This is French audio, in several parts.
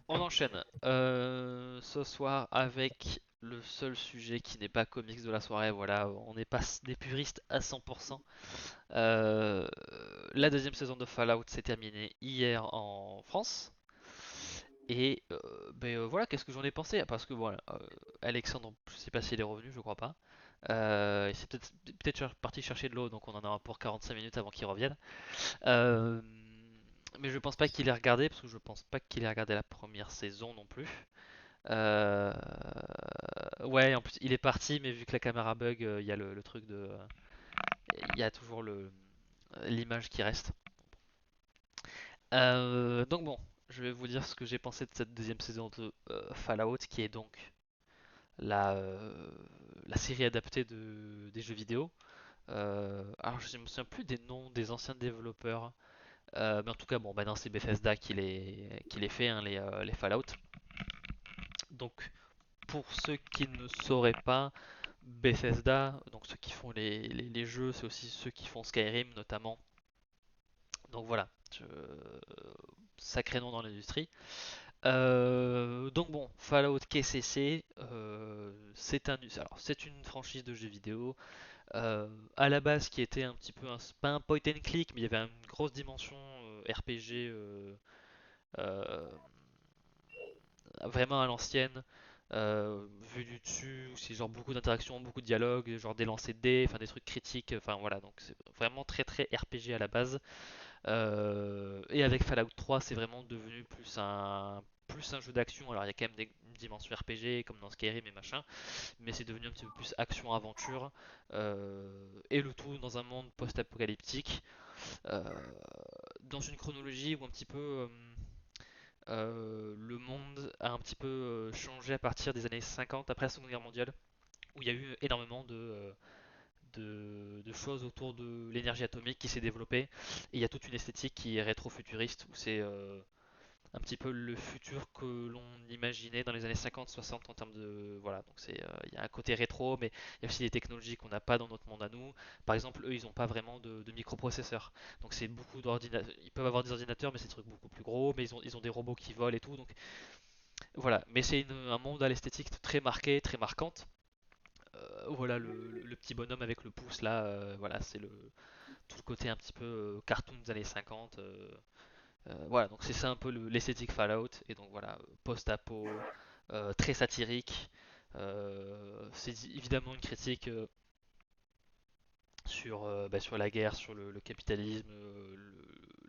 On enchaîne ce soir avec le seul sujet qui n'est pas comics de la soirée. Voilà, on n'est pas des puristes à 100%. Euh, la deuxième saison de Fallout s'est terminée hier en France. Et voilà, qu'est-ce que j'en ai pensé? Parce que voilà, Alexandre, je sais pas s'il est revenu, je crois pas. Il s'est peut-être parti chercher de l'eau, donc on en aura pour 45 minutes avant qu'il revienne. Euh, mais je pense pas qu'il ait regardé, parce que je pense pas qu'il ait regardé la première saison non plus. Euh, Ouais, en plus il est parti, mais vu que la caméra bug, il y a le truc de, il y a toujours le l'image qui reste. Donc bon, je vais vous dire ce que j'ai pensé de cette deuxième saison de Fallout, qui est donc la la série adaptée des jeux vidéo. Alors je ne me souviens plus des noms des anciens développeurs, mais en tout cas bon, maintenant c'est Bethesda qui les fait, hein, les Fallout. Donc pour ceux qui ne sauraient pas, Bethesda, donc ceux qui font les jeux, c'est aussi ceux qui font Skyrim notamment. Donc voilà, sacré nom dans l'industrie. Donc bon, Fallout KCC, c'est une franchise de jeux vidéo à la base qui était un petit peu pas un point and click, mais il y avait une grosse dimension RPG euh, vraiment à l'ancienne, vu du dessus, où c'est genre beaucoup d'interactions, beaucoup de dialogues, genre des lancers de dés, enfin des trucs critiques, enfin voilà, donc c'est vraiment très très RPG à la base. Et avec Fallout 3, c'est vraiment devenu plus un jeu d'action. Alors il y a quand même une dimension RPG comme dans Skyrim et machin, mais c'est devenu un petit peu plus action-aventure, et le tout dans un monde post-apocalyptique, euh, dans une chronologie où un petit peu le monde a un petit peu changé à partir des années 50 après la Seconde Guerre mondiale, où il y a eu énormément de choses autour de l'énergie atomique qui s'est développée. Et il y a toute une esthétique qui est rétro-futuriste, où c'est un petit peu le futur que l'on imaginait dans les années 50-60 en termes de... Voilà, donc il y a un côté rétro, mais il y a aussi des technologies qu'on n'a pas dans notre monde à nous. Par exemple, eux, ils n'ont pas vraiment de microprocesseurs. Donc c'est beaucoup d'ordinateurs. Ils peuvent avoir des ordinateurs, mais c'est des trucs beaucoup plus gros, mais ils ont des robots qui volent et tout. Donc voilà, mais c'est un monde à l'esthétique très marqué, très marquante. Voilà le petit bonhomme avec le pouce là, voilà, c'est tout le côté un petit peu cartoon des années 50. Voilà, donc c'est ça un peu l'esthétique Fallout. Et donc voilà, post-apo, très satirique. C'est évidemment une critique sur la guerre, sur le capitalisme,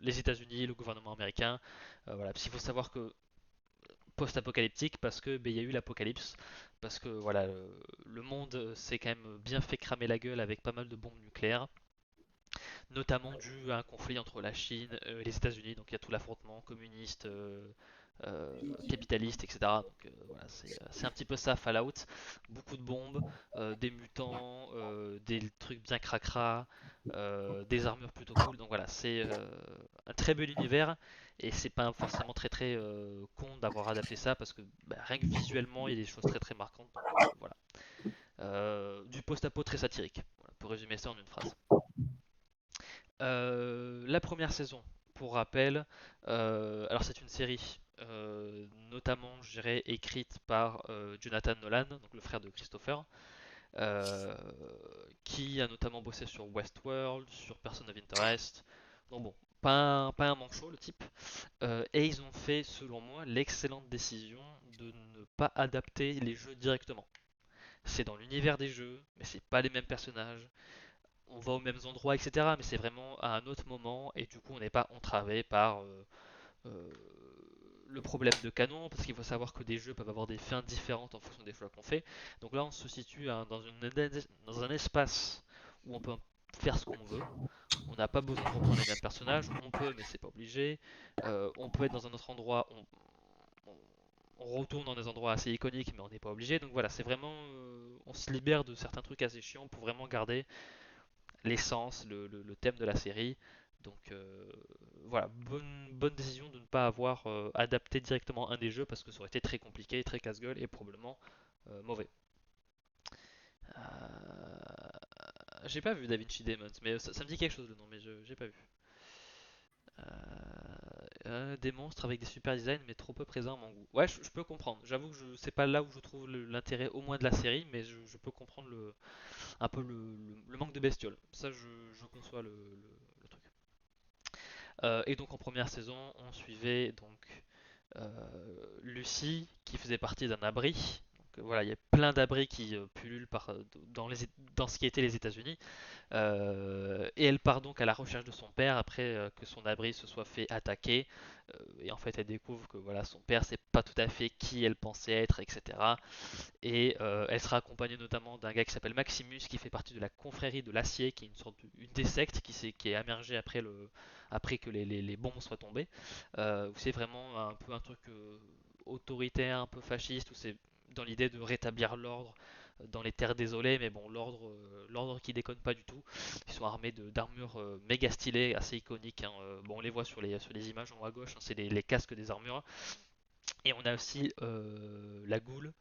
les États-Unis, le gouvernement américain. Voilà, parce qu'il faut savoir que post-apocalyptique parce que il y a eu l'apocalypse, parce que voilà, le monde s'est quand même bien fait cramer la gueule avec pas mal de bombes nucléaires, notamment dû à un conflit entre la Chine et les États-Unis. Donc il y a tout l'affrontement communiste, capitaliste, etc. Donc voilà, c'est un petit peu ça Fallout. Beaucoup de bombes, des mutants, des trucs bien cracra, des armures plutôt cool. Donc voilà, c'est un très bel univers. Et c'est pas forcément très très con d'avoir adapté ça parce que rien que visuellement il y a des choses très très marquantes. Donc voilà. Du post-apo très satirique. Voilà, pour résumer ça en une phrase. La première saison, pour rappel, alors c'est une série notamment, je dirais, écrite par Jonathan Nolan, donc le frère de Christopher, euh, qui a notamment bossé sur Westworld, sur Person of Interest. Donc bon, pas un manchot le type. Et ils ont fait, selon moi, l'excellente décision de ne pas adapter les jeux directement. C'est dans l'univers des jeux, mais c'est pas les mêmes personnages, on va aux mêmes endroits, etc. Mais c'est vraiment à un autre moment et du coup on n'est pas entravé par euh, le problème de canon, parce qu'il faut savoir que des jeux peuvent avoir des fins différentes en fonction des choix qu'on fait. Donc là on se situe dans un espace où on peut faire ce qu'on veut. On n'a pas besoin de reprendre les mêmes personnages, on peut mais c'est pas obligé. On peut être dans un autre endroit, on retourne dans des endroits assez iconiques mais on n'est pas obligé. Donc voilà, c'est vraiment... on se libère de certains trucs assez chiants pour vraiment garder l'essence, le thème de la série. Donc voilà, bonne décision de ne pas avoir adapté directement un des jeux parce que ça aurait été très compliqué, très casse-gueule et probablement mauvais. J'ai pas vu Da Vinci Demons, mais ça me dit quelque chose le nom, mais j'ai pas vu. Des monstres avec des super designs, mais trop peu présents à mon goût. Ouais, je peux comprendre. J'avoue que c'est pas là où je trouve l'intérêt au moins de la série, mais je peux comprendre un peu le manque de bestioles. Ça, je conçois le truc. Et donc en première saison, on suivait donc Lucie qui faisait partie d'un abri. Donc, voilà, il y a plein d'abris qui pullulent dans ce qui était les États-Unis. Et elle part donc à la recherche de son père après que son abri se soit fait attaquer. Et en fait, elle découvre que voilà, son père, c'est pas tout à fait qui elle pensait être, etc. Et elle sera accompagnée notamment d'un gars qui s'appelle Maximus, qui fait partie de la confrérie de l'acier, qui est une des sectes qui est émergée après que les bombes soient tombées. Où c'est vraiment un peu un truc autoritaire, un peu fasciste, où c'est dans l'idée de rétablir l'ordre dans les terres désolées, mais bon, l'ordre qui déconne pas du tout. Ils sont armés d'armures méga stylées, assez iconiques, hein. Bon, on les voit sur les images en haut à gauche, hein, c'est les casques des armures. Et on a aussi la Goule,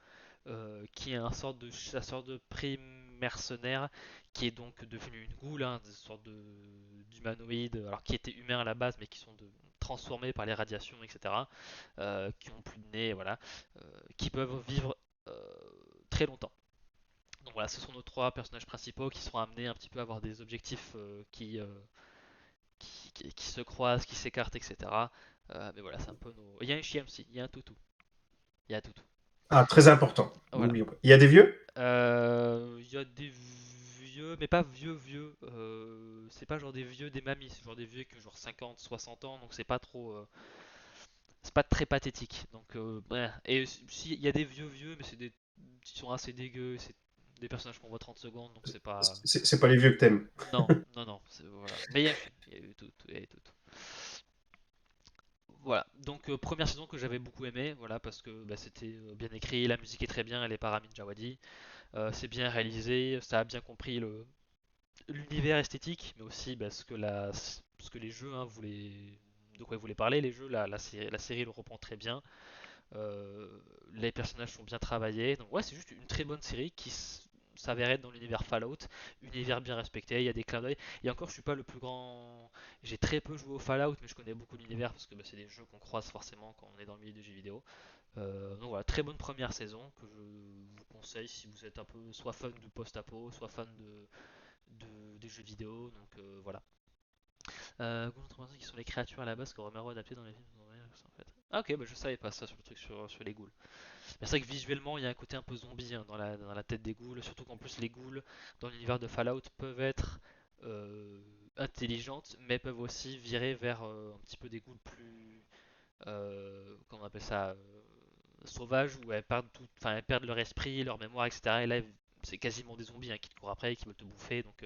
qui est un sorte de chasseur de primes mercenaire, qui est donc devenu une goule, hein, une sorte d'humanoïde, alors qui étaient humains à la base, mais qui sont transformés par les radiations, etc., qui ont plus de nez, voilà, qui peuvent vivre euh, très longtemps. Donc voilà, ce sont nos trois personnages principaux qui seront amenés un petit peu à avoir des objectifs qui se croisent, qui s'écartent, etc. Mais voilà, c'est un peu nos. Il y a un chien aussi, il y a un toutou. Il y a un toutou. Ah, très important. Voilà. N'oublions pas. Il y a des vieux? Il y a des vieux, mais pas vieux vieux. C'est pas genre des vieux des mamies, c'est genre des vieux qui ont genre 50, 60 ans, donc c'est pas trop. C'est pas très pathétique. Donc, ouais. Et si, il y a des vieux vieux, mais c'est des. Ils sont assez dégueux, c'est des personnages qu'on voit 30 secondes, donc c'est pas. C'est pas les vieux que t'aimes. Non, non, non, voilà. Mais il y a un chien, il y a eu tout, il y a eu tout. Voilà, donc première saison que j'avais beaucoup aimé, voilà, parce que bah, c'était bien écrit, la musique est très bien, elle est par Ramin Djawadi, c'est bien réalisé, ça a bien compris l'univers esthétique, mais aussi bah, ce que les jeux de quoi ils voulaient parler, les jeux, la série le reprend très bien, euh, les personnages sont bien travaillés, donc ouais, c'est juste une très bonne série qui s'avère être dans l'univers Fallout, univers bien respecté, il y a des clins d'œil. Et encore, je suis pas le plus grand. J'ai très peu joué au Fallout, mais je connais beaucoup l'univers parce que bah, c'est des jeux qu'on croise forcément quand on est dans le milieu des jeux vidéo. Donc voilà, très bonne première saison que je vous conseille si vous êtes un peu soit fan du post-apo, soit fan des jeux vidéo. Donc voilà. Qui sont les créatures à la base que Romero a adapté dans les films. En fait. Ah ok, bah je savais pas ça sur le truc sur les ghouls. Mais c'est vrai que visuellement il y a un côté un peu zombie hein, dans la tête des ghouls, surtout qu'en plus les ghouls dans l'univers de Fallout peuvent être intelligentes, mais peuvent aussi virer vers un petit peu des ghouls plus, comment on appelle ça, sauvages, où elles perdent leur esprit, leur mémoire, etc. Et là c'est quasiment des zombies hein, qui te courent après, qui veulent te bouffer, donc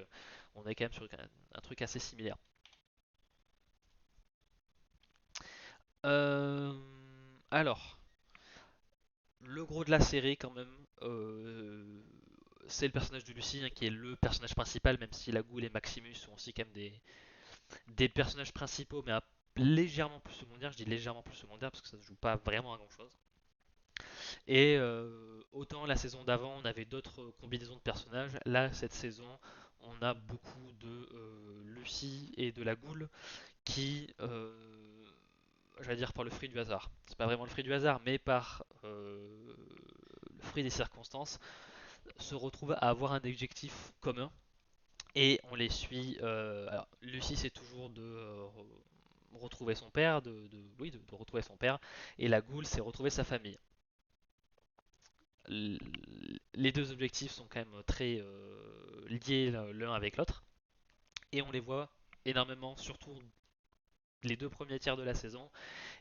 on est quand même sur un truc assez similaire. Euh, alors, le gros de la série quand même, c'est le personnage de Lucie hein, qui est le personnage principal, même si la Ghoul et Maximus sont aussi quand même des personnages principaux, mais légèrement plus secondaires. Je dis légèrement plus secondaires parce que ça se joue pas vraiment à grand chose. Et autant la saison d'avant, on avait d'autres combinaisons de personnages. Là, cette saison, on a beaucoup de Lucie et de la Ghoul qui, j'allais dire par le fruit du hasard. C'est pas vraiment le fruit du hasard, mais par le fruit des circonstances, se retrouvent à avoir un objectif commun. Et on les suit. Alors, Lucie, c'est toujours de retrouver son père, oui, de retrouver son père. Et la Goule, c'est retrouver sa famille. Les deux objectifs sont quand même très liés l'un avec l'autre. Et on les voit énormément, surtout les deux premiers tiers de la saison.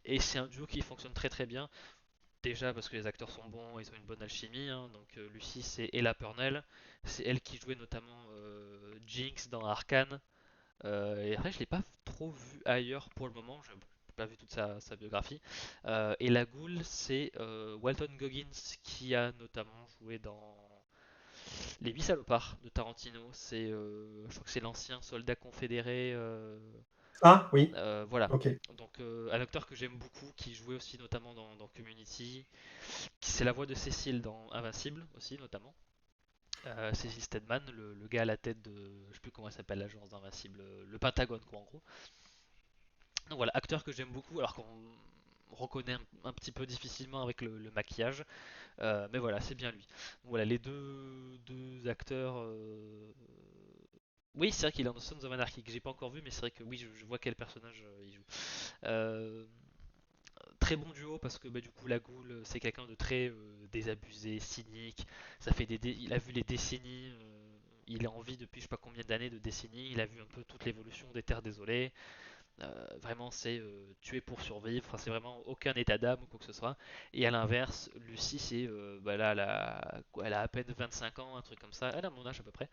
Et c'est un duo qui fonctionne très très bien. Déjà parce que les acteurs sont bons, ils ont une bonne alchimie. Hein. Donc Lucie, c'est Ella Purnell. C'est elle qui jouait notamment Jinx dans Arcane. Et après, je l'ai pas trop vu ailleurs pour le moment. Je n'ai pas vu toute sa biographie. Et la Ghoul, c'est Walton Goggins qui a notamment joué dans Les 8 salopards de Tarantino. Je crois que c'est l'ancien soldat confédéré. Ah, oui. Voilà. Ok. Donc un acteur que j'aime beaucoup, qui jouait aussi notamment dans Community, qui c'est la voix de Cécile dans Invincible aussi notamment. Cécile Stedman, le gars à la tête de, je sais plus comment elle s'appelle l'agence d'Invincible, le Pentagone quoi en gros. Donc voilà, acteur que j'aime beaucoup, alors qu'on reconnaît un petit peu difficilement avec le maquillage. Mais voilà, c'est bien lui. Donc voilà, les deux acteurs. Oui, c'est vrai qu'il est dans Sons of Anarchy, que j'ai pas encore vu, mais c'est vrai que oui, je vois quel personnage il joue. Euh, Très bon duo parce que bah, du coup, la Ghoul, c'est quelqu'un de très désabusé, cynique. Ça fait il a vu les décennies. Il est en vie depuis je sais pas combien d'années de décennies. Il a vu un peu toute l'évolution des Terres désolées. Vraiment, c'est tuer pour survivre. Enfin, c'est vraiment aucun état d'âme ou quoi que ce soit. Et à l'inverse, Lucie, c'est bah là, elle a à peine 25 ans, un truc comme ça. Elle a mon âge à peu près.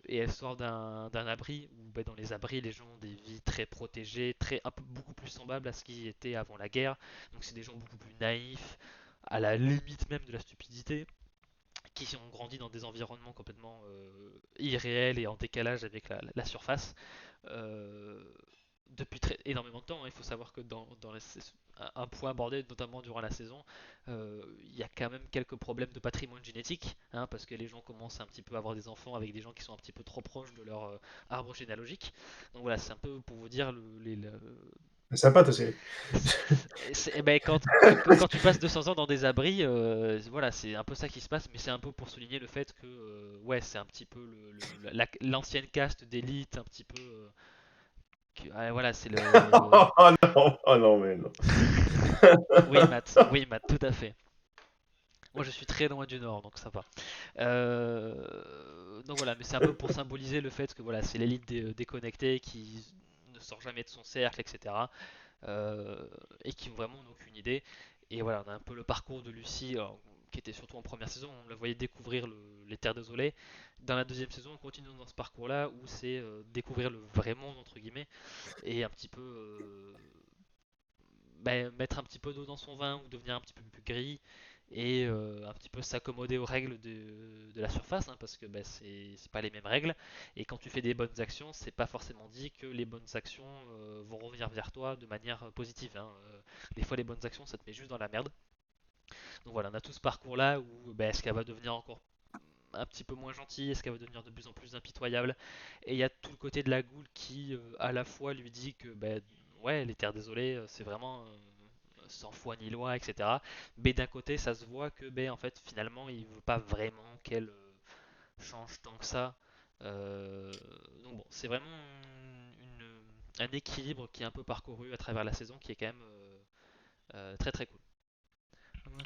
Et elle sort d'un abri où bah, dans les abris, les gens ont des vies très protégées, un peu beaucoup plus semblables à ce qu'ils étaient avant la guerre. Donc, c'est des gens beaucoup plus naïfs, à la limite même de la stupidité, qui ont grandi dans des environnements complètement irréels et en décalage avec la surface. Euh, Depuis énormément de temps, hein. Il faut savoir que un point abordé notamment durant la saison, il y a quand même quelques problèmes de patrimoine génétique, hein, parce que les gens commencent un petit peu à avoir des enfants avec des gens qui sont un petit peu trop proches de leur arbre généalogique. Donc voilà, c'est un peu pour vous dire C'est sympa ta série. eh ben, quand tu passes 200 ans dans des abris, voilà, c'est un peu ça qui se passe, mais c'est un peu pour souligner le fait que, ouais, c'est un petit peu l'ancienne caste d'élite, un petit peu. Ouais, voilà, c'est le. Oh non, mais non. Oui, Matt, tout à fait. Moi, je suis très loin du Nord, donc ça va. Donc voilà, mais c'est un peu pour symboliser le fait que voilà, c'est l'élite déconnectée qui ne sort jamais de son cercle, etc. Et qui vraiment n'ont aucune idée. Et voilà, on a un peu le parcours de Lucie, alors, qui était surtout en première saison, on la voyait découvrir les terres désolées. Dans la deuxième saison, on continue dans ce parcours-là où c'est découvrir le vrai monde, entre guillemets, et un petit peu bah, mettre un petit peu d'eau dans son vin ou devenir un petit peu plus gris et un petit peu s'accommoder aux règles de la surface, hein, parce que bah, c'est pas les mêmes règles. Et quand tu fais des bonnes actions, c'est pas forcément dit que les bonnes actions vont revenir vers toi de manière positive, hein. Des fois, les bonnes actions, ça te met juste dans la merde. Donc voilà, on a tout ce parcours-là où bah, est-ce qu'elle va devenir encore un petit peu moins gentille, est-ce qu'elle va devenir de plus en plus impitoyable. Et il y a tout le côté de la goule qui à la fois lui dit que bah, ouais, les terres désolées, c'est vraiment sans foi ni loi, etc. Mais d'un côté, ça se voit que ben, en fait, finalement, il veut pas vraiment qu'elle change tant que ça. Donc bon, c'est vraiment un équilibre qui est un peu parcouru à travers la saison, qui est quand même très très cool.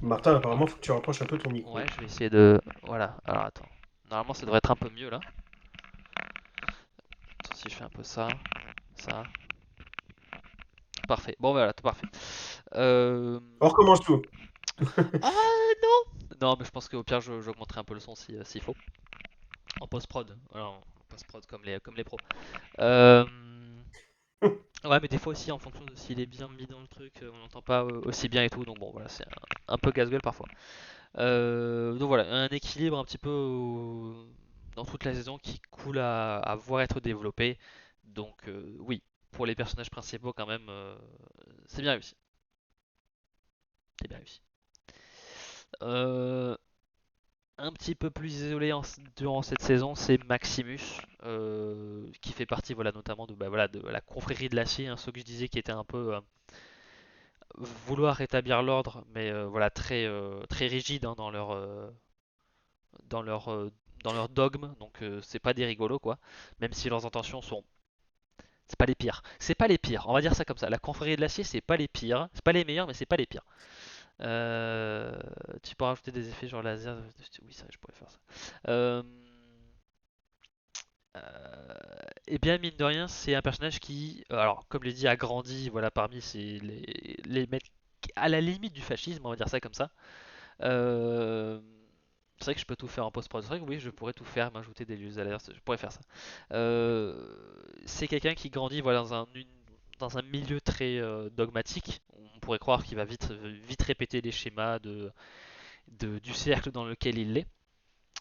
Martin, apparemment, faut que tu rapproches un peu ton Ouais, micro. je vais essayer de. Voilà, alors attends. Normalement, ça devrait être un peu mieux là. Attends, si je fais un peu ça, ça. Parfait. Bon, voilà, tout parfait. Euh... On recommence tout. Ah non! Non, mais je pense qu'au pire, j'augmenterai un peu le son s'il faut. En post-prod. Voilà, en post-prod comme les pros. Euh... Ouais, mais des fois aussi, en fonction de s'il est bien mis dans le truc, on n'entend pas aussi bien et tout. Donc bon, voilà, c'est un peu casse-gueule parfois. Donc voilà, un équilibre un petit peu dans toute la saison qui est cool à voir être développé. Donc oui, pour les personnages principaux quand même, c'est bien réussi. C'est bien réussi. Euh, un petit peu plus isolé durant cette saison, c'est Maximus, qui fait partie voilà, notamment bah, voilà, de la confrérie de l'acier, hein, ceux que je disais qui étaient un peu vouloir rétablir l'ordre, mais voilà, très rigide hein, dans leur, euh, dans leur dogme, donc c'est pas des rigolos quoi, même si leurs intentions sont. C'est pas les pires. C'est pas les pires, on va dire ça comme ça. La confrérie de l'acier, c'est pas les pires. C'est pas les meilleurs, mais c'est pas les pires. Euh, Tu peux rajouter des effets genre laser. Oui, ça, je pourrais faire ça. Euh, et bien, mine de rien, c'est un personnage qui, alors, comme je l'ai dit, a grandi voilà, parmi les mecs à la limite du fascisme, on va dire ça comme ça. Euh, c'est vrai que je peux tout faire en post-prod. C'est vrai que oui, je pourrais tout faire, m'ajouter des lieux alertes, je pourrais faire ça. Euh, c'est quelqu'un qui grandit voilà, dans un milieu très dogmatique. On pourrait croire qu'il va vite répéter les schémas du cercle dans lequel il est.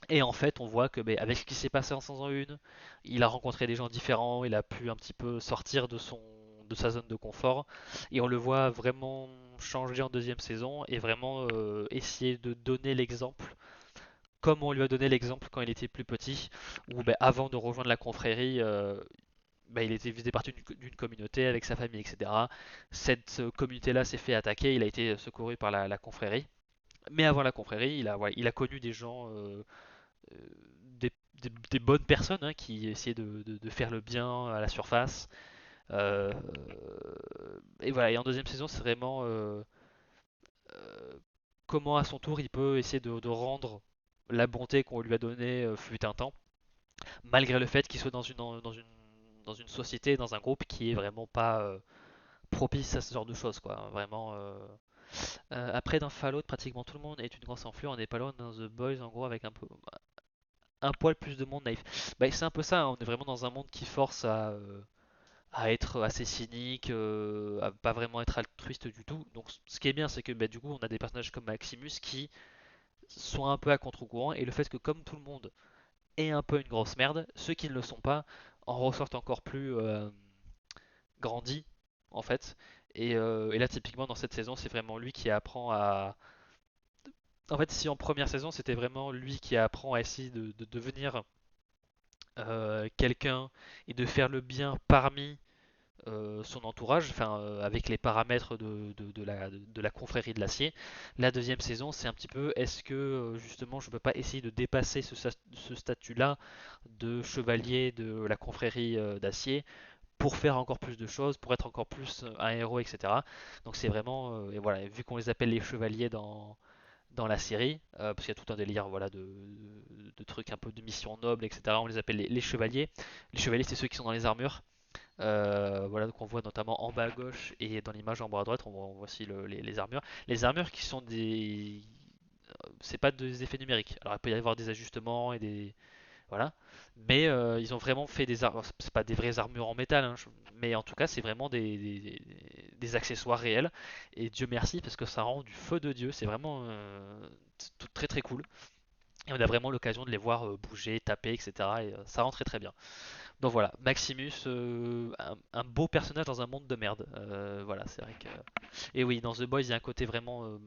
Et en fait, on voit que avec ce qui s'est passé en 101, il a rencontré des gens différents, il a pu un petit peu sortir de sa zone de confort. Et on le voit vraiment changer en deuxième saison et vraiment essayer de donner l'exemple, comme on lui a donné l'exemple quand il était plus petit, où avant de rejoindre la confrérie, bah, il était faisait partie d'une communauté avec sa famille, etc. Cette communauté-là s'est fait attaquer, il a été secouru par la confrérie. Mais avant la confrérie, il a connu des gens, euh, des bonnes personnes hein, qui essayaient de faire le bien à la surface. Euh, et voilà, et en deuxième saison, c'est vraiment euh, comment à son tour il peut essayer de rendre la bonté qu'on lui a donnée fut un temps, malgré le fait qu'il soit dans une société, dans un groupe qui est vraiment pas propice à ce genre de choses, quoi. Vraiment. Après, dans Fallout, pratiquement tout le monde est une grosse enflure. On n'est pas loin dans The Boys, en gros, avec un poil plus de monde naïf. Bah, c'est un peu ça, hein, on est vraiment dans un monde qui force à être assez cynique, à pas vraiment être altruiste du tout. Donc ce qui est bien, c'est que bah, du coup, on a des personnages comme Maximus qui sont un peu à contre-courant, et le fait que comme tout le monde est un peu une grosse merde, ceux qui ne le sont pas en ressortent encore plus grandis, en fait. Et là, typiquement, dans cette saison, c'est vraiment lui qui apprend à... En fait, si en première saison, c'était vraiment lui qui apprend à essayer de devenir quelqu'un et de faire le bien parmi son entourage, enfin avec les paramètres de la confrérie de l'acier. La deuxième saison, c'est un petit peu est-ce que justement je peux pas essayer de dépasser ce statut-là de chevalier de la confrérie d'acier pour faire encore plus de choses, pour être encore plus un héros, etc. Donc c'est vraiment, et voilà, vu qu'on les appelle les chevaliers dans la série, parce qu'il y a tout un délire voilà, de trucs un peu de missions nobles, etc. On les appelle les chevaliers. Les chevaliers, c'est ceux qui sont dans les armures. Voilà, qu'on voit notamment en bas à gauche et dans l'image en bas à droite, on voit aussi les armures. Les armures qui sont des. C'est pas des effets numériques. Alors il peut y avoir des ajustements et des. Voilà. Mais ils ont vraiment fait des armures. C'est pas des vraies armures en métal, hein, mais en tout cas, c'est vraiment des accessoires réels. Et Dieu merci, parce que ça rend du feu de Dieu. C'est vraiment très très cool. Et on a vraiment l'occasion de les voir bouger, taper, etc. Et ça rend très très bien. Donc voilà, Maximus, un beau personnage dans un monde de merde. Voilà, c'est vrai que. Et oui, dans The Boys, il y a un côté vraiment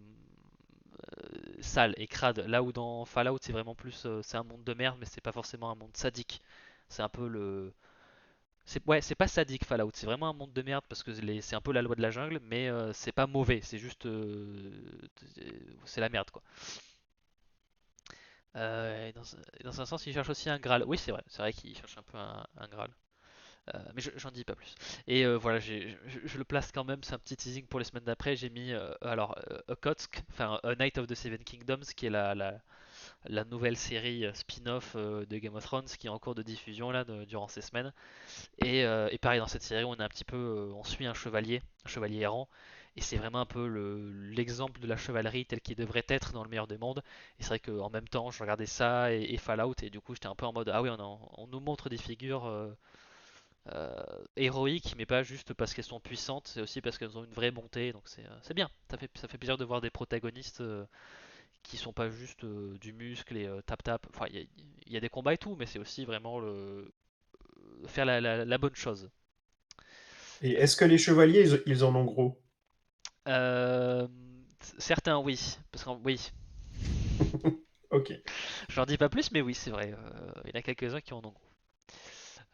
sale et crade. Là où dans Fallout, c'est vraiment plus. C'est un monde de merde, mais c'est pas forcément un monde sadique. C'est un peu le. Ouais, c'est pas sadique Fallout, c'est vraiment un monde de merde parce que c'est un peu la loi de la jungle, mais c'est pas mauvais, c'est juste. C'est la merde quoi. Dans un sens, il cherche aussi un Graal. Oui, c'est vrai qu'il cherche un peu un Graal. Mais j'en dis pas plus. Et voilà, je le place quand même, c'est un petit teasing pour les semaines d'après. J'ai mis alors Okhotsk, enfin A Night of the Seven Kingdoms, qui est la nouvelle série spin-off de Game of Thrones qui est en cours de diffusion là durant ces semaines. Et pareil, dans cette série, on a un petit peu, on suit un chevalier errant. Et c'est vraiment un peu l'exemple de la chevalerie telle qu'il devrait être dans le meilleur des mondes. Et c'est vrai qu'en même temps, je regardais ça et Fallout, et du coup, j'étais un peu en mode ah oui, on nous montre des figures héroïques, mais pas juste parce qu'elles sont puissantes, c'est aussi parce qu'elles ont une vraie bonté. Donc c'est bien. Ça fait plaisir de voir des protagonistes qui sont pas juste du muscle et tap tap. Enfin, il y a des combats et tout, mais c'est aussi vraiment faire la bonne chose. Et est-ce que les chevaliers, ils en ont gros? Euh, Certains oui, parce que oui, Ok. j'en dis pas plus, mais oui, c'est vrai. Il y en a quelques-uns qui en ont gros.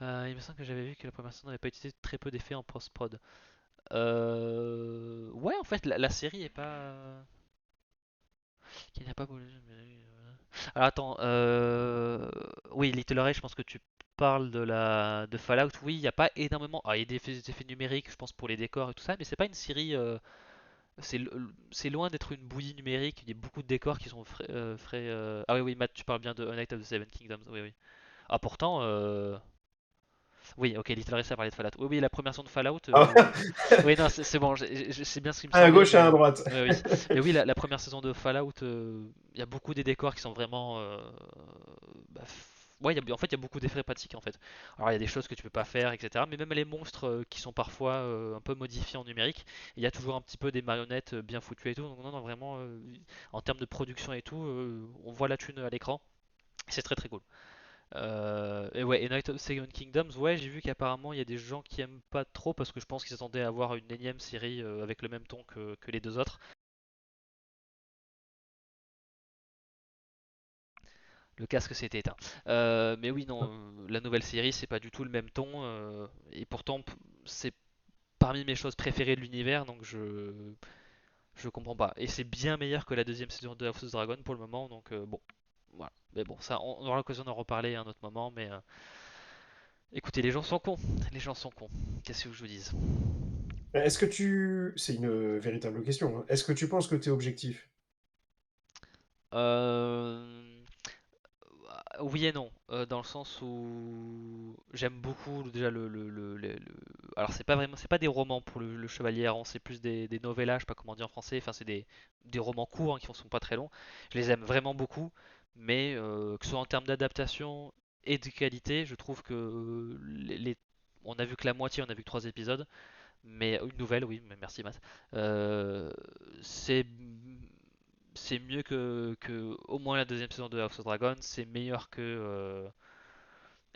Il me semble que j'avais vu que la première saison n'avait pas utilisé très peu d'effets en post-prod. Ouais, en fait, la série est pas. Qui n'a pas bougé. Alors attends, oui, Little Ray, je pense que tu parles de Fallout. Oui, il n'y a pas énormément. Ah, il y a des effets numériques, je pense, pour les décors et tout ça, mais c'est pas une série. C'est loin d'être une bouillie numérique. Il y a beaucoup de décors qui sont Ah oui, oui, Matt, tu parles bien de A Night of the Seven Kingdoms. Oui, oui. Ah, pourtant. Oui, ok, Little Racer parlait de Fallout. Oui, oui, la première saison de Fallout. Ah, Oui, non, c'est bon, c'est bien ce qui me à semblait, gauche et à mais. droite. Oui, oui. Mais oui, la première saison de Fallout, il y a beaucoup des décors qui sont vraiment. Ouais, en fait, il y a beaucoup d'effets pratiques en fait. Alors, il y a des choses que tu peux pas faire, etc. Mais même les monstres qui sont parfois un peu modifiés en numérique, il y a toujours un petit peu des marionnettes bien foutues et tout. Donc, non, non, vraiment, en termes de production et tout, on voit la thune à l'écran. C'est très très cool. Et ouais, et Night of the Seven Kingdoms, ouais, j'ai vu qu'apparemment il y a des gens qui aiment pas trop parce que je pense qu'ils s'attendaient à avoir une énième série avec le même ton que les deux autres. Le casque s'était éteint. Mais oui, non, la nouvelle série, c'est pas du tout le même ton. Et pourtant, c'est parmi mes choses préférées de l'univers, donc je comprends pas. Et c'est bien meilleur que la deuxième saison de House of the Dragon pour le moment, donc bon, voilà. Mais bon, ça, on aura l'occasion d'en reparler à un autre moment, mais écoutez, les gens sont cons. Les gens sont cons. Qu'est-ce que je vous dise? Est-ce que tu c'est une, véritable question, hein. Est-ce que tu penses que tu es objectif? Euh, Oui et non, dans le sens où j'aime beaucoup déjà alors c'est pas vraiment, c'est pas des romans pour le Chevalier Errant, c'est plus des novellas, je sais pas comment dire en français, enfin c'est des romans courts hein, qui ne sont pas très longs. Je les aime vraiment beaucoup, mais que ce soit en termes d'adaptation et de qualité, je trouve que on a vu que la moitié, on a vu que 3 épisodes, mais une nouvelle, oui, mais merci Matt. Euh, c'est c'est mieux que au moins la deuxième saison de House of Dragon, c'est meilleur que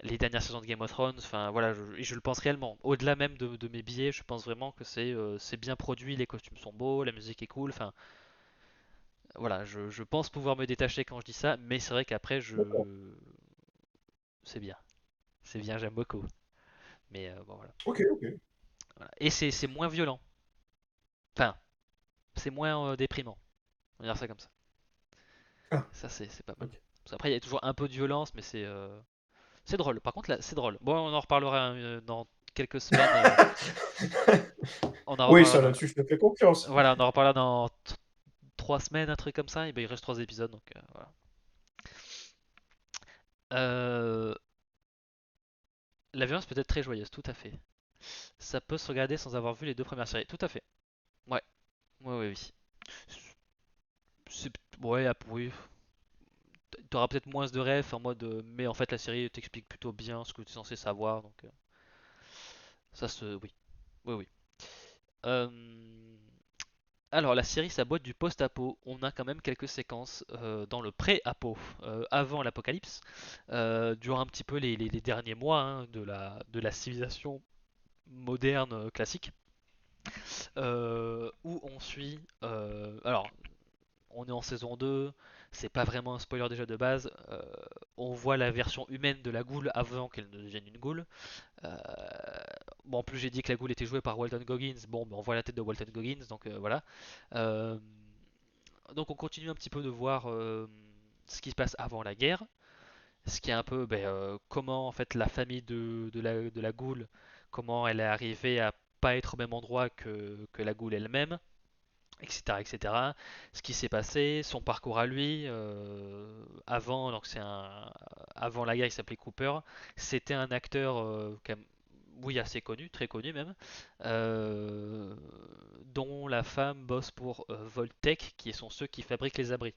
les dernières saisons de Game of Thrones. Enfin voilà, je le pense réellement. Au-delà même de mes billets, je pense vraiment que c'est bien produit, les costumes sont beaux, la musique est cool. Enfin voilà, je pense pouvoir me détacher quand je dis ça, mais c'est vrai qu'après D'accord. c'est bien, c'est bien, j'aime beaucoup. Mais bon voilà. OK, OK. Voilà. Et c'est moins violent. Enfin, c'est moins déprimant. On va dire ça comme ça. Ah, Ça c'est pas mal. OK. Parce qu'après il y a toujours un peu de violence, mais c'est drôle. Par contre là, c'est drôle. Bon, on en reparlera dans quelques semaines. On en Oui, ça reparlera. là-dessus, je te fais confiance. Voilà, on en reparlera dans 3 semaines, un truc comme ça. Et ben il reste 3 épisodes, donc voilà. Euh, la violence peut être très joyeuse, tout à fait. Ça peut se regarder sans avoir vu les deux premières séries, tout à fait. Ouais, ouais, ouais, oui. Ouais, oui. T'auras peut-être moins de rêves en mode, mais en fait la série t'explique plutôt bien ce que tu es censé savoir, donc ça se, oui, oui, oui. Euh, Alors, la série s'aboite du post-apo. On a quand même quelques séquences dans le pré-apo, avant l'apocalypse, durant un petit peu les derniers mois hein, de la civilisation moderne classique, où on suit. Alors, on est en saison 2, c'est pas vraiment un spoiler déjà de base. On voit la version humaine de la goule avant qu'elle ne devienne une goule. Euh, bon, en plus, j'ai dit que la goule était jouée par Walton Goggins. Bon, ben, on voit la tête de Walton Goggins, donc voilà. Euh, donc on continue un petit peu de voir ce qui se passe avant la guerre, ce qui est un peu comment en fait la famille de la Goule, comment elle est arrivée à pas être au même endroit que la Goule elle-même, etc., etc. Ce qui s'est passé, son parcours à lui, avant, donc avant la guerre, il s'appelait Cooper. C'était un acteur, oui, assez connu, très connu même, euh, dont la femme bosse pour Voltec, qui sont ceux qui fabriquent les abris.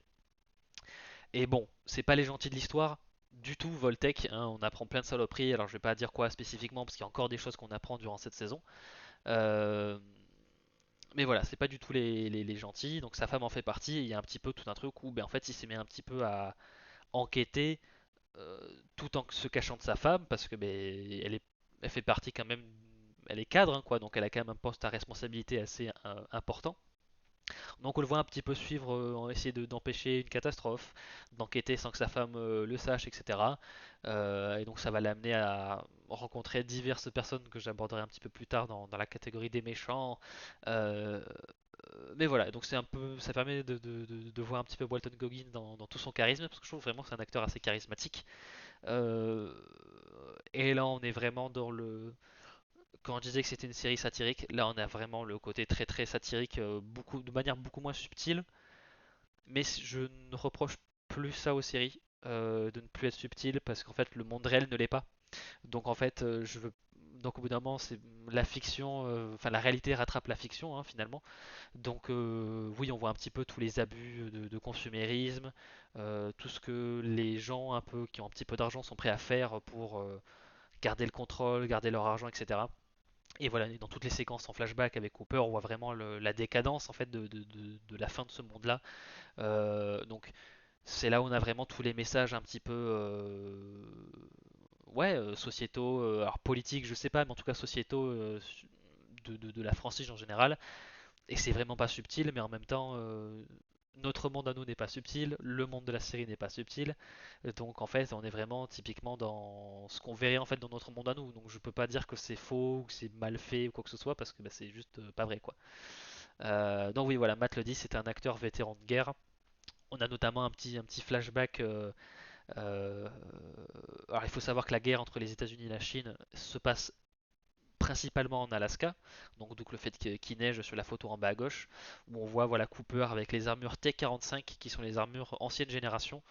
Et bon, c'est pas les gentils de l'histoire du tout, Voltec, hein, on apprend plein de saloperies, alors je vais pas dire quoi spécifiquement, parce qu'il y a encore des choses qu'on apprend durant cette saison. Euh, mais voilà, c'est pas du tout les gentils, donc sa femme en fait partie, et il y a un petit peu tout un truc où en fait il s'est mis un petit peu à enquêter euh, tout en se cachant de sa femme, parce que elle fait partie quand même, elle est cadre, hein, quoi, donc elle a quand même un poste à responsabilité assez important. Donc on le voit un petit peu suivre, essayer d'empêcher une catastrophe, d'enquêter sans que sa femme le sache, etc. Et donc ça va l'amener à rencontrer diverses personnes que j'aborderai un petit peu plus tard dans la catégorie des méchants. Euh, mais voilà, donc c'est un peu, ça permet de voir un petit peu Walton Goggins dans tout son charisme, parce que je trouve vraiment que c'est un acteur assez charismatique. Euh, et là on est vraiment dans quand je disais que c'était une série satirique, là on a vraiment le côté très très satirique, de manière beaucoup moins subtile. Mais je ne reproche plus ça aux séries, de ne plus être subtil, parce qu'en fait le monde réel ne l'est pas. Donc en fait, donc au bout d'un moment, c'est la fiction, enfin la réalité rattrape la fiction hein, finalement. Donc oui, on voit un petit peu tous les abus de consumérisme, tout ce que les gens un peu qui ont un petit peu d'argent sont prêts à faire pour garder le contrôle, garder leur argent, etc. Et voilà, dans toutes les séquences en flashback avec Cooper, on voit vraiment la décadence en fait de la fin de ce monde-là. Donc c'est là où on a vraiment tous les messages un petit peu ouais sociétaux, alors politiques je sais pas, mais en tout cas sociétaux de la franchise en général. Et c'est vraiment pas subtil, mais en même temps notre monde à nous n'est pas subtil, le monde de la série n'est pas subtil, donc en fait on est vraiment typiquement dans ce qu'on verrait en fait dans notre monde à nous, donc je peux pas dire que c'est faux ou que c'est mal fait ou quoi que ce soit parce que bah, c'est juste pas vrai quoi. Donc oui voilà, Matt le dit, c'est un acteur vétéran de guerre. On a notamment un petit flashback. Euh, alors il faut savoir que la guerre entre les États-Unis et la Chine se passe principalement en Alaska, donc le fait qu'il neige sur la photo en bas à gauche, où on voit voilà Cooper avec les armures T-45 qui sont les armures ancienne génération,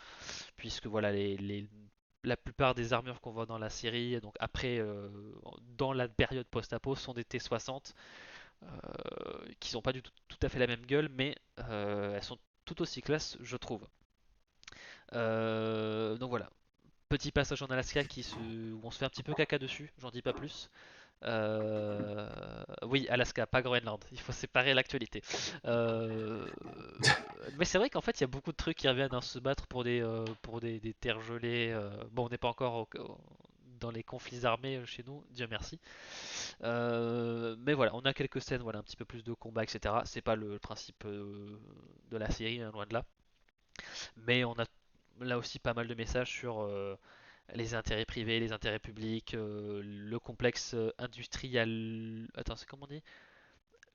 puisque voilà la plupart des armures qu'on voit dans la série, donc après dans la période post-apo, sont des T-60, qui sont pas du tout à fait la même gueule, mais elles sont tout aussi classe, je trouve. Donc voilà, petit passage en Alaska où on se fait un petit peu caca dessus, j'en dis pas plus. Oui, Alaska, pas Groenland. Il faut séparer l'actualité. Euh, mais c'est vrai qu'en fait, il y a beaucoup de trucs qui reviennent à se battre pour des terres gelées. Bon, on n'est pas encore dans les conflits armés chez nous, Dieu merci. Mais voilà, on a quelques scènes, voilà, un petit peu plus de combat, etc. C'est pas le principe de la série, hein, loin de là. Mais on a là aussi pas mal de messages sur les intérêts privés, les intérêts publics, le complexe industriel. Attends, c'est comment on dit?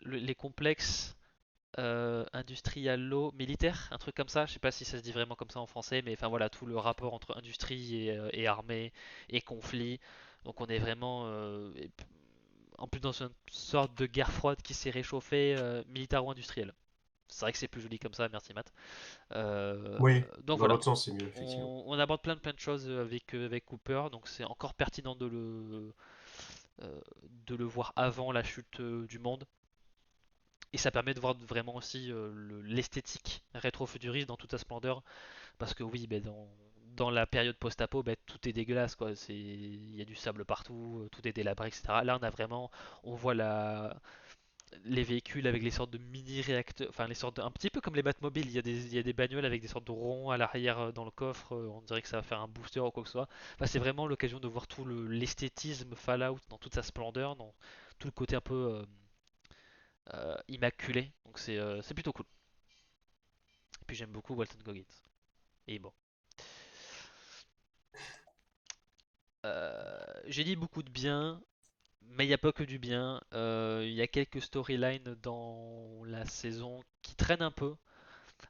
Les complexes industrialo-militaires, un truc comme ça. Je sais pas si ça se dit vraiment comme ça en français, mais enfin voilà, tout le rapport entre industrie et armée et conflit. Donc on est vraiment, en plus dans une sorte de guerre froide qui s'est réchauffée militaro-industrielle. C'est vrai que c'est plus joli comme ça, merci Matt. Euh, Oui, donc dans voilà, l'autre sens, c'est mieux, effectivement. on aborde plein de choses avec Cooper, donc c'est encore pertinent de le voir avant la chute du monde. Et ça permet de voir vraiment aussi l'esthétique rétro-futuriste dans toute sa splendeur. Parce que oui, ben, dans la période post-apo, ben, tout est dégueulasse, quoi. Il y a du sable partout, tout est délabré, etc. Là, on voit les véhicules avec les sortes de mini-réacteurs, enfin les sortes un petit peu comme les Batmobiles, il y a des bagnoles avec des sortes de ronds à l'arrière dans le coffre, on dirait que ça va faire un booster ou quoi que ce soit. Enfin, c'est vraiment l'occasion de voir tout l'esthétisme Fallout dans toute sa splendeur, dans tout le côté un peu immaculé, donc c'est plutôt cool. Et puis j'aime beaucoup Walton Goggins. Et bon. J'ai dit beaucoup de bien, mais il n'y a pas que du bien. Il y a quelques storylines dans la saison qui traînent un peu.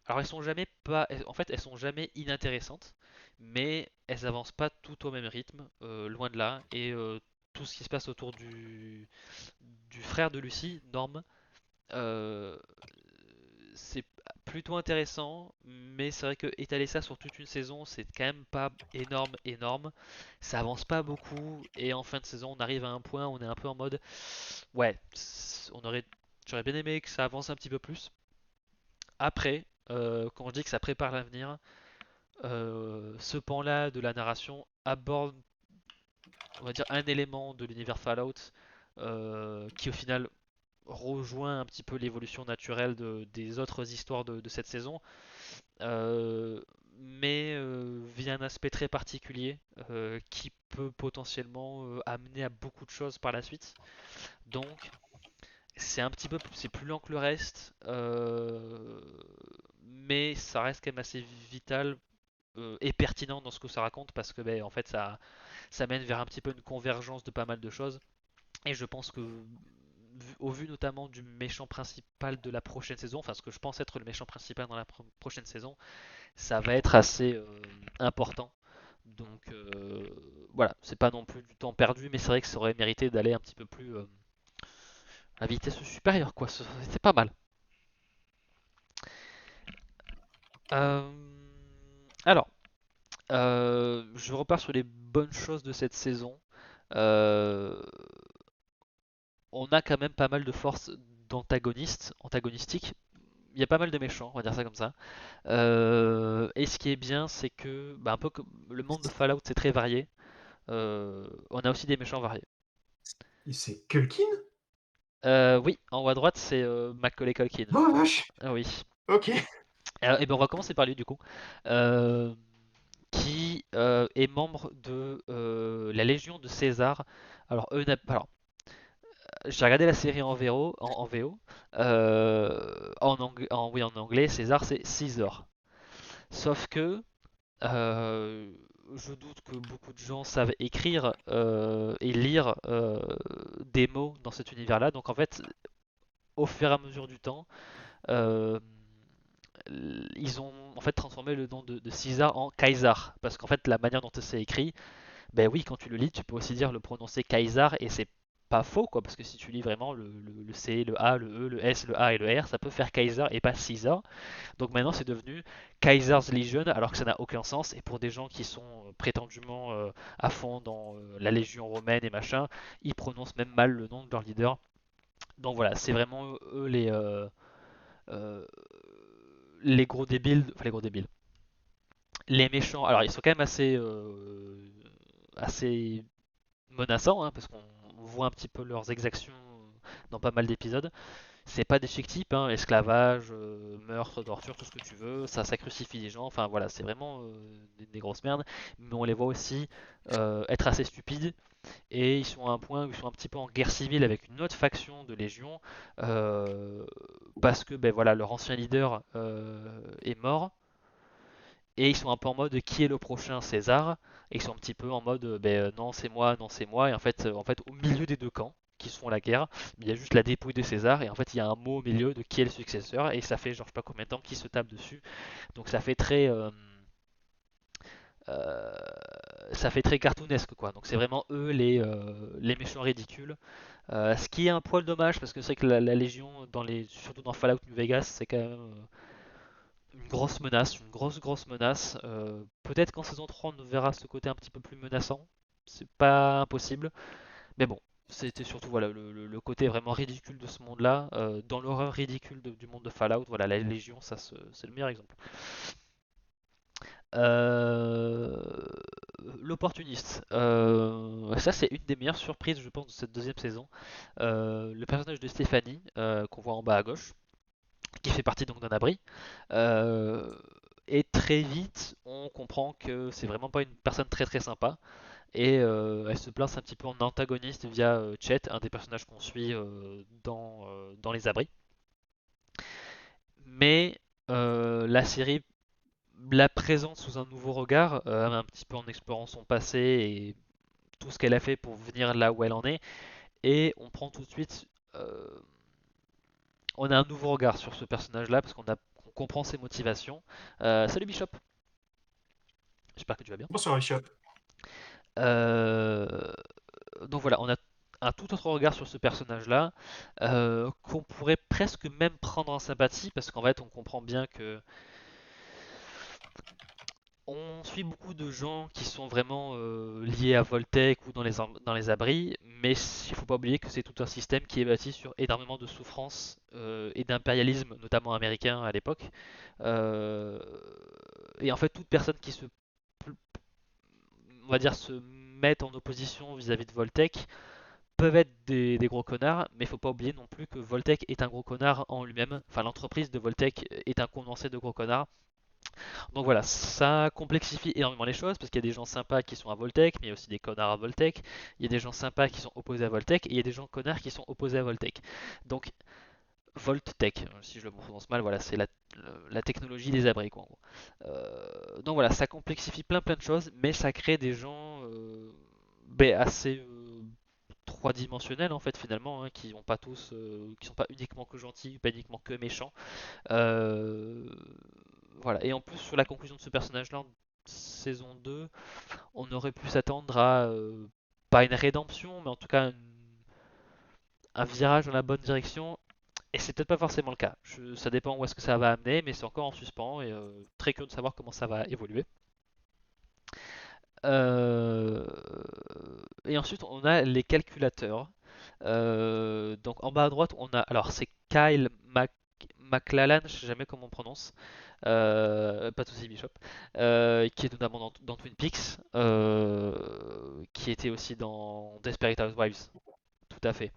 Alors elles sont jamais pas, en fait elles sont jamais inintéressantes, mais elles avancent pas tout au même rythme, loin de là. Et tout ce qui se passe autour du frère de Lucie, Norm, euh, c'est plutôt intéressant, mais c'est vrai que étaler ça sur toute une saison, c'est quand même pas énorme. Ça avance pas beaucoup, et en fin de saison, on arrive à un point où on est un peu en mode, ouais, j'aurais bien aimé que ça avance un petit peu plus. Après, quand je dis que ça prépare l'avenir, ce pan-là de la narration aborde, on va dire, un élément de l'univers Fallout qui au final rejoint un petit peu l'évolution naturelle des autres histoires de cette saison, euh, mais via un aspect très particulier qui peut potentiellement amener à beaucoup de choses par la suite. Donc c'est plus lent que le reste, mais ça reste quand même assez vital et pertinent dans ce que ça raconte parce que ben, en fait ça mène vers un petit peu une convergence de pas mal de choses. Et je pense que au vu notamment du méchant principal de la prochaine saison, enfin ce que je pense être le méchant principal dans la prochaine saison, ça va être assez important. Donc voilà, c'est pas non plus du temps perdu, mais c'est vrai que ça aurait mérité d'aller un petit peu plus à vitesse supérieure, quoi. C'était pas mal. Euh, alors, je repars sur les bonnes choses de cette saison. Euh, on a quand même pas mal de forces antagonistiques. Il y a pas mal de méchants, on va dire ça comme ça. Et ce qui est bien, c'est que, bah, un peu comme le monde de Fallout, c'est très varié. On a aussi des méchants variés. Et c'est Culkin? Oui, en haut à droite, c'est Macaulay Culkin, je Oh crois. vache! Ah oui. Ok. Et ben on va commencer par lui du coup, euh, qui est membre de la Légion de César. Alors, j'ai regardé la série en VO, en VO. oui, en anglais, César c'est Caesar. Sauf que euh, je doute que beaucoup de gens savent écrire et lire des mots dans cet univers-là. Donc en fait, au fur et à mesure du temps, euh, ils ont en fait transformé le nom de César en Kaiser. Parce qu'en fait, la manière dont c'est écrit, ben oui, quand tu le lis, tu peux aussi dire le prononcer Kaiser et c'est pas faux quoi, parce que si tu lis vraiment le C, le A, le E, le S, le A et le R, ça peut faire Kaiser et pas Caesar. Donc maintenant c'est devenu Kaiser's Legion alors que ça n'a aucun sens et pour des gens qui sont prétendument à fond dans la Légion romaine et machin, ils prononcent même mal le nom de leur leader. Donc voilà, c'est vraiment eux euh, les gros débiles, enfin les gros débiles. Les méchants, alors ils sont quand même assez menaçants hein, parce qu'on voit un petit peu leurs exactions dans pas mal d'épisodes. C'est pas des chic types, hein, esclavage, meurtre, torture, tout ce que tu veux, ça crucifie des gens, enfin voilà, c'est vraiment des grosses merdes, mais on les voit aussi être assez stupides, et ils sont à un point où ils sont un petit peu en guerre civile avec une autre faction de Légion, euh, parce que ben voilà, leur ancien leader est mort, et ils sont un peu en mode qui est le prochain César, et ils sont un petit peu en mode non c'est moi, et en fait au milieu des deux camps qui se font la guerre, il y a juste la dépouille de César, et en fait il y a un mot au milieu de qui est le successeur, et ça fait genre je sais pas combien de temps qu'ils se tapent dessus, donc euh, ça fait très cartoonesque quoi, donc c'est vraiment eux les méchants ridicules, ce qui est un poil dommage parce que c'est vrai que la Légion, surtout dans Fallout New Vegas, c'est quand même une grosse menace, une grosse menace. Peut-être qu'en saison 3 on verra ce côté un petit peu plus menaçant. C'est pas impossible. Mais bon, c'était surtout voilà, le côté vraiment ridicule de ce monde-là. Dans l'horreur ridicule du monde de Fallout, voilà, la Légion, c'est le meilleur exemple. Euh, L'opportuniste. Ça, c'est une des meilleures surprises, je pense, de cette deuxième saison. Le personnage de Stéphanie, qu'on voit en bas à gauche, qui fait partie donc d'un abri. Euh, et très vite, on comprend que c'est vraiment pas une personne très très sympa. Et elle se place un petit peu en antagoniste via Chet, un des personnages qu'on suit dans les abris. Mais la série la présente sous un nouveau regard, un petit peu en explorant son passé et tout ce qu'elle a fait pour venir là où elle en est. Et on prend tout de suite, euh, on a un nouveau regard sur ce personnage-là parce on comprend ses motivations. Salut Bishop, j'espère que tu vas bien. Bonsoir, Richard. Euh, donc voilà, on a un tout autre regard sur ce personnage-là, qu'on pourrait presque même prendre en sympathie, parce qu'en fait on comprend bien que on suit beaucoup de gens qui sont vraiment liés à Voltec ou dans les abris, mais il ne faut pas oublier que c'est tout un système qui est bâti sur énormément de souffrance et d'impérialisme, notamment américain à l'époque. Euh, et en fait, toute personne qui on va dire, se met en opposition vis-à-vis de Voltec peuvent être des gros connards, mais il faut pas oublier non plus que Voltec est un gros connard en lui-même. Enfin, l'entreprise de Voltec est un condensé de gros connards. Donc voilà, ça complexifie énormément les choses parce qu'il y a des gens sympas qui sont à Voltec, mais il y a aussi des connards à Voltec. Il y a des gens sympas qui sont opposés à Voltec et il y a des gens connards qui sont opposés à Voltec. Donc Voltec, si je le prononce mal, voilà, c'est la technologie des abris quoi, en gros. Donc voilà, ça complexifie plein de choses, mais ça crée des gens assez trois dimensionnels en fait finalement, hein, qui ont pas tous, qui sont pas uniquement que gentils, pas uniquement que méchants. Euh, voilà. Et en plus, sur la conclusion de ce personnage-là, en saison 2, on aurait pu s'attendre à pas une rédemption, mais en tout cas un virage dans la bonne direction. Et c'est peut-être pas forcément le cas. Ça dépend où est-ce que ça va amener, mais c'est encore en suspens et très curieux de savoir comment ça va évoluer. Euh, et ensuite, on a les calculateurs. Donc en bas à droite, on a. Alors, c'est Kyle MacLachlan, je sais jamais comment on prononce. Pas de soucis, Bishop. Qui est notamment dans Twin Peaks. Qui était aussi dans Desperate Housewives. Tout à fait.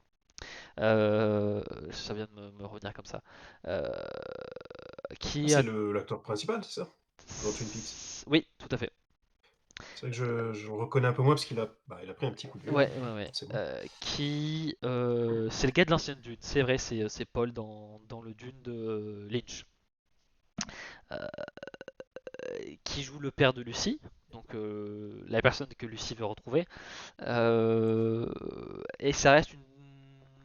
Ça vient de me revenir comme ça. Euh, Ah, qui a. c'est l'acteur principal, c'est ça? Dans Twin Peaks. Oui, tout à fait. C'est vrai que je le reconnais un peu moins parce il a pris un petit coup de vieux, hein, Ouais, ouais, ouais. forcément. C'est le gars de l'ancienne Dune, c'est vrai, c'est Paul dans le Dune de Lynch. Euh, qui joue le père de Lucy, donc la personne que Lucy veut retrouver. Euh, et ça reste une.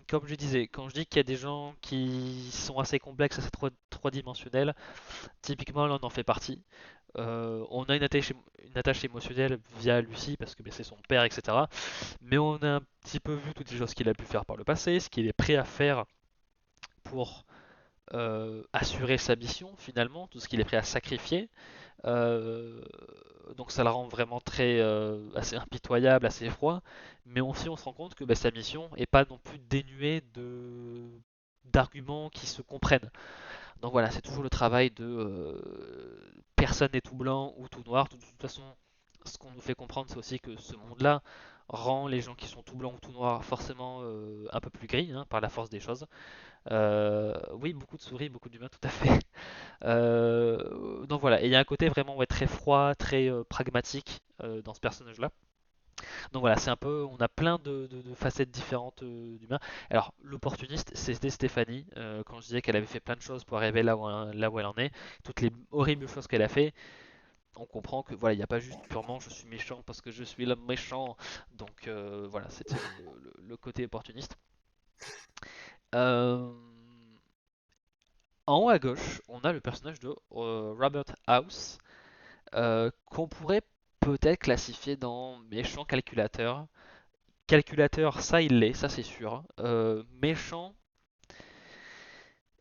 Comme je disais, quand je dis qu'il y a des gens qui sont assez complexes, assez trois-dimensionnels, typiquement là on en fait partie. On a une attache émotionnelle via Lucy parce que ben, c'est son père, etc. Mais on a un petit peu vu toutes les choses qu'il a pu faire par le passé, ce qu'il est prêt à faire pour assurer sa mission finalement, tout ce qu'il est prêt à sacrifier. Euh, donc ça la rend vraiment très assez impitoyable, assez froid. Mais aussi on se rend compte que bah, sa mission est pas non plus dénuée de d'arguments qui se comprennent. Donc voilà, c'est toujours le travail de personne n'est tout blanc ou tout noir. De toute façon, ce qu'on nous fait comprendre, c'est aussi que ce monde-là rend les gens qui sont tout blancs ou tout noirs forcément un peu plus gris hein, par la force des choses. Oui, beaucoup de souris, beaucoup d'humains, tout à fait. Donc voilà, et il y a un côté vraiment ouais, très froid, très pragmatique dans ce personnage-là. Donc voilà, c'est un peu, on a plein de facettes différentes d'humains. Alors l'opportuniste, c'était Stéphanie. Quand je disais qu'elle avait fait plein de choses pour arriver là où elle en est, toutes les horribles choses qu'elle a fait, on comprend que voilà, il n'y a pas juste purement je suis méchant parce que je suis l'homme méchant. Donc voilà, c'était le côté opportuniste. Euh, En haut à gauche, on a le personnage de Robert House, qu'on pourrait peut-être classifier dans méchant calculateur. Calculateur, ça il l'est, ça c'est sûr. Méchant,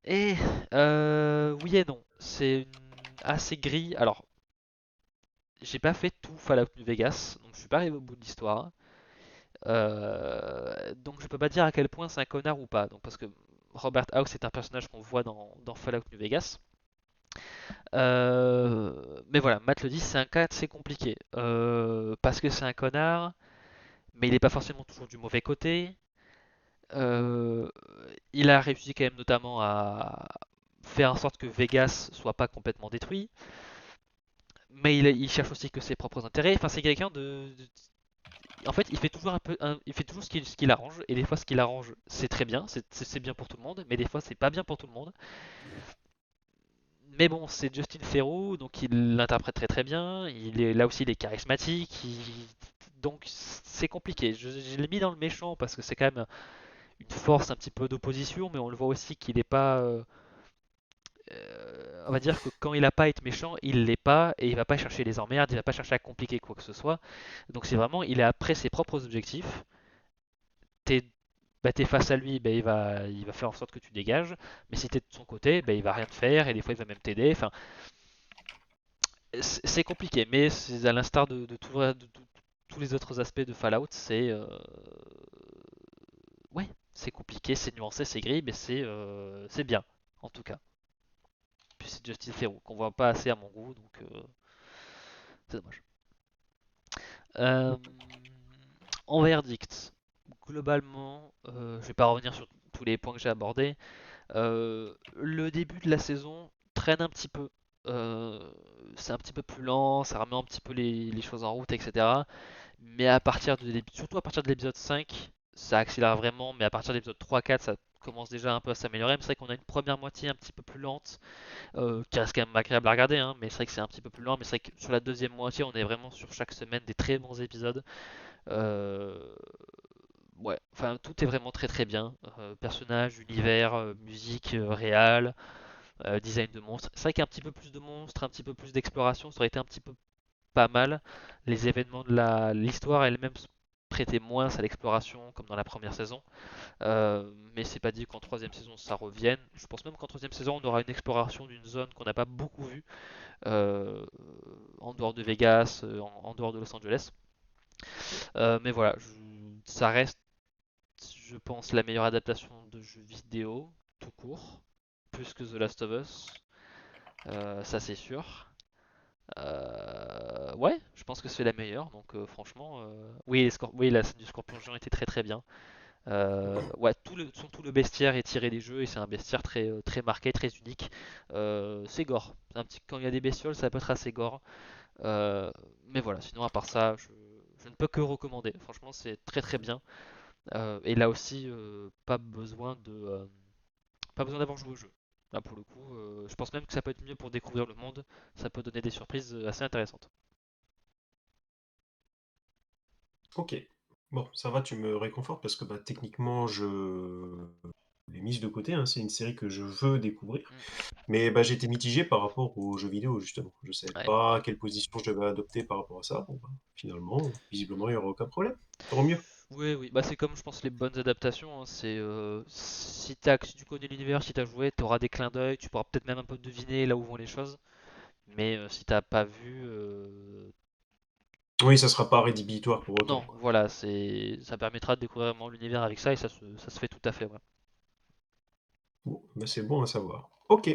et oui et non. Assez gris. Alors, j'ai pas fait tout Fallout New Vegas, donc je suis pas arrivé au bout de l'histoire. Donc je peux pas dire à quel point c'est un connard ou pas. Donc parce que Robert House est un personnage qu'on voit dans Fallout New Vegas. Mais voilà, Matt le dit, c'est un cas assez compliqué. Parce que c'est un connard, mais il n'est pas forcément toujours du mauvais côté. Euh, il a réussi quand même notamment à faire en sorte que Vegas soit pas complètement détruit. Mais il cherche aussi que ses propres intérêts. Enfin, c'est quelqu'un en fait, il fait toujours il fait toujours ce qu'il arrange. Et des fois, ce qu'il arrange, c'est très bien, c'est bien pour tout le monde. Mais des fois, c'est pas bien pour tout le monde. Mais bon, c'est Justin Theroux, donc il l'interprète très très bien. Là aussi, il est charismatique. Donc c'est compliqué. Je l'ai mis dans le méchant parce que c'est quand même une force un petit peu d'opposition, mais on le voit aussi qu'il n'est pas. On va dire que quand il n'a pas à être méchant, il l'est pas et il va pas chercher les emmerdes, il va pas chercher à compliquer quoi que ce soit. Donc c'est vraiment, il est après ses propres objectifs. T'es T'es face à lui, il va faire en sorte que tu dégages. Mais si t'es de son côté, il va rien te faire et des fois il va même t'aider. Enfin, c'est compliqué, mais c'est à l'instar tous les autres aspects de Fallout, ouais, c'est compliqué, c'est nuancé, c'est gris, mais c'est bien en tout cas. Puis c'est Justin Theroux qu'on voit pas assez à mon goût, donc c'est dommage. Euh, En verdict, globalement, je vais pas revenir sur tous les points que j'ai abordés. Le début de la saison traîne un petit peu. Euh, c'est un petit peu plus lent, ça remet un petit peu les choses en route, etc. Mais surtout à partir de l'épisode 5, ça accélère vraiment. Mais à partir de l'épisode 3-4, ça commence déjà un peu à s'améliorer. Mais c'est vrai qu'on a une première moitié un petit peu plus lente, qui reste quand même agréable à regarder. Hein, mais c'est vrai que c'est un petit peu plus lent. Mais c'est vrai que sur la deuxième moitié, on est vraiment sur chaque semaine des très bons épisodes. Euh, ouais, enfin tout est vraiment très très bien. Personnage, univers, musique, réal, design de monstres. C'est vrai qu'un petit peu plus de monstres, un petit peu plus d'exploration, ça aurait été un petit peu pas mal. Les événements de l'histoire elle-même se prêtaient moins à l'exploration comme dans la première saison. Mais c'est pas dit qu'en troisième saison ça revienne. Je pense même qu'en troisième saison on aura une exploration d'une zone qu'on n'a pas beaucoup vue euh, en dehors de Vegas, en dehors de Los Angeles. Mais voilà, ça reste, je pense, la meilleure adaptation de jeu vidéo tout court, plus que The Last of Us. Ça c'est sûr. Ouais, je pense que c'est la meilleure. Donc franchement, oui, oui, la scène du scorpion géant était très très bien. Ouais, tout le bestiaire est tiré des jeux et c'est un bestiaire très très marqué, très unique. C'est gore. Quand il y a des bestioles, ça peut être assez gore. Euh, Mais voilà, sinon à part ça, je ne peux que recommander. Franchement, c'est très très bien. Et là aussi, pas besoin d'avoir joué au jeu. Là pour le coup, je pense même que ça peut être mieux pour découvrir le monde. Ça peut donner des surprises assez intéressantes. Ok. Bon, ça va, tu me réconfortes parce que bah, techniquement, je l'ai mise de côté, hein. C'est une série que je veux découvrir. Mm. Mais bah, j'étais mitigé par rapport aux jeux vidéo, justement. Je savais Ouais. pas quelle position je devais adopter par rapport à ça. Bon, bah, finalement, visiblement, il n'y aura aucun problème. Tant mieux. Oui, oui, bah c'est comme je pense les bonnes adaptations, hein. C'est si tu connais l'univers, si t'as joué, t'auras des clins d'œil, tu pourras peut-être même un peu deviner là où vont les choses. Mais si t'as pas vu, Oui, ça sera pas rédhibitoire pour autant, non, quoi. voilà, ça permettra de découvrir vraiment l'univers avec ça et ça se fait tout à fait, ouais. Bon, bah, c'est bon à savoir. Ok.